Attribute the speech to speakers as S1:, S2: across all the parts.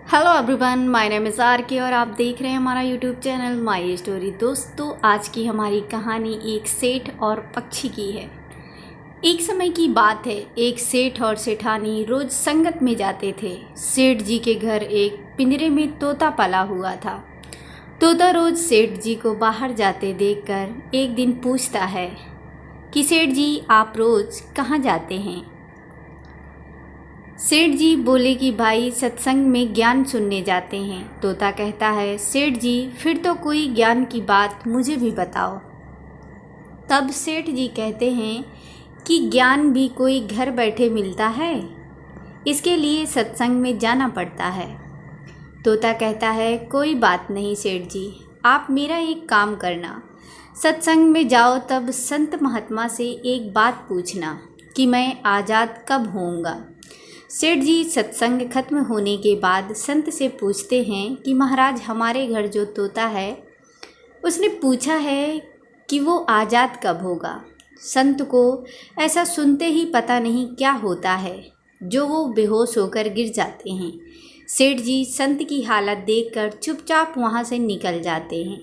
S1: Hello everyone, my name is R K और आप देख रहे हैं हमारा यूट्यूब चैनल माय स्टोरी। दोस्तों, आज की हमारी कहानी एक सेठ और पक्षी की है। एक समय की बात है, एक सेठ और सेठानी रोज़ संगत में जाते थे। सेठ जी के घर एक पिंजरे में तोता पला हुआ था। तोता रोज़ सेठ जी को बाहर जाते देखकर एक दिन पूछता है कि सेठ जी, आप रोज़ कहाँ जाते हैं। सेठ जी बोले कि भाई, सत्संग में ज्ञान सुनने जाते हैं। तोता कहता है, सेठ जी फिर तो कोई ज्ञान की बात मुझे भी बताओ। तब सेठ जी कहते हैं कि ज्ञान भी कोई घर बैठे मिलता है, इसके लिए सत्संग में जाना पड़ता है। तोता कहता है, कोई बात नहीं सेठ जी, आप मेरा एक काम करना, सत्संग में जाओ तब संत महात्मा से एक बात पूछना कि मैं आज़ाद कब होऊंगा। सेठ जी सत्संग खत्म होने के बाद संत से पूछते हैं कि महाराज, हमारे घर जो तोता है उसने पूछा है कि वो आज़ाद कब होगा। संत को ऐसा सुनते ही पता नहीं क्या होता है जो वो बेहोश होकर गिर जाते हैं। सेठ जी संत की हालत देखकर चुपचाप वहाँ से निकल जाते हैं।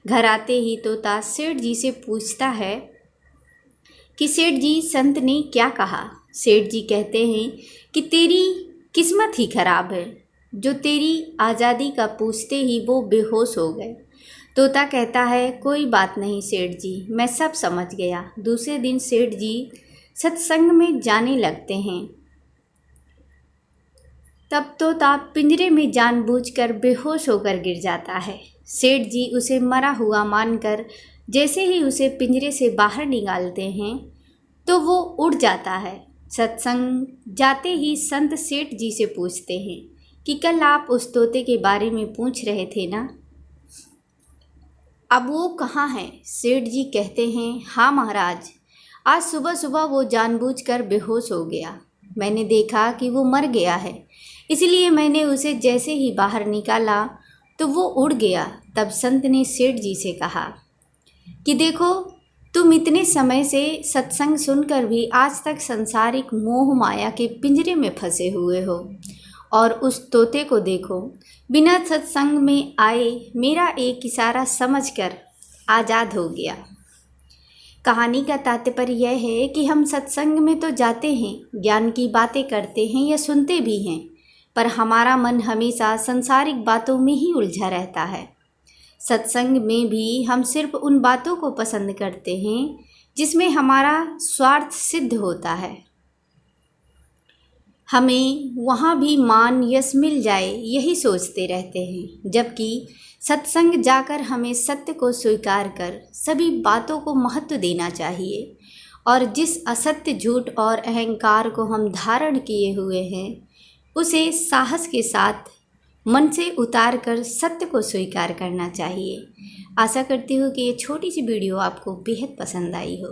S1: घर आते ही तोता सेठ जी से पूछता है कि सेठ जी, संत ने क्या कहा। सेठ जी कहते हैं कि तेरी किस्मत ही खराब है, जो तेरी आज़ादी का पूछते ही वो बेहोश हो गए। तोता कहता है, कोई बात नहीं सेठ जी, मैं सब समझ गया। दूसरे दिन सेठ जी सत्संग में जाने लगते हैं। तब तोता पिंजरे में जानबूझकर बेहोश होकर गिर जाता है। सेठ जी उसे मरा हुआ मानकर जैसे ही उसे पिंजरे से बाहर निकालते हैं तो वो उड़ जाता है। सत्संग जाते ही संत सेठ जी से पूछते हैं कि कल आप उस तोते के बारे में पूछ रहे थे ना, अब वो कहाँ है। सेठ जी कहते हैं, हाँ महाराज, आज सुबह सुबह वो जानबूझकर बेहोश हो गया। मैंने देखा कि वो मर गया है, इसलिए मैंने उसे जैसे ही बाहर निकाला तो वो उड़ गया। तब संत ने सेठ जी से कहा कि देखो, तुम इतने समय से सत्संग सुनकर भी आज तक सांसारिक मोह माया के पिंजरे में फंसे हुए हो, और उस तोते को देखो, बिना सत्संग में आए मेरा एक इशारा समझकर आज़ाद हो गया। कहानी का तात्पर्य यह है कि हम सत्संग में तो जाते हैं, ज्ञान की बातें करते हैं या सुनते भी हैं, पर हमारा मन हमेशा सांसारिक बातों में ही उलझा रहता है। सत्संग में भी हम सिर्फ उन बातों को पसंद करते हैं जिसमें हमारा स्वार्थ सिद्ध होता है। हमें वहाँ भी मान यश मिल जाए, यही सोचते रहते हैं, जबकि सत्संग जाकर हमें सत्य को स्वीकार कर सभी बातों को महत्व देना चाहिए, और जिस असत्य, झूठ और अहंकार को हम धारण किए हुए हैं उसे साहस के साथ मन से उतार कर सत्य को स्वीकार करना चाहिए। आशा करती हूँ कि ये छोटी सी वीडियो आपको बेहद पसंद आई हो।